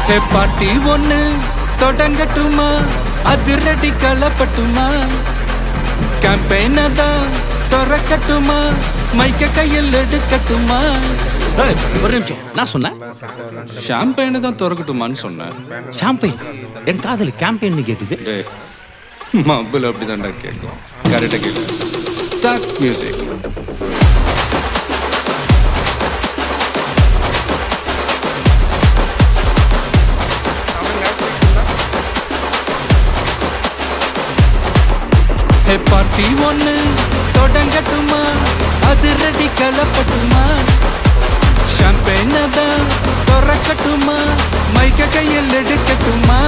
ஹே பாட்டி ஒண்ணு தொடங்கட்டுமா, அதிரடி களப்பட்டுமா, கேம்பெயின தான் திறக்கட்டுமா, மைக்க கையில் எடுக்கட்டுமா. ஒரு நிமிஷம், நான் சொன்னேன் ஷாம்பெயினை தான் திறக்கட்டுமான்னு சொன்னேன். ஷாம்பெயின் என் காதல் கேம்பெயின் கேட்டுது. மப்பிள் அப்படிதான்டா கேட்கும். கரெக்டாக கேட்கு. Start music. ஹே பார்ட்டி ஒண்ணு தொடங்கட்டுமா, அதிரடி களப்பட்டுமா, ஷாம்பெயினை தான் திறக்கட்டுமா, மைக்க கையில் எடுக்கட்டுமா.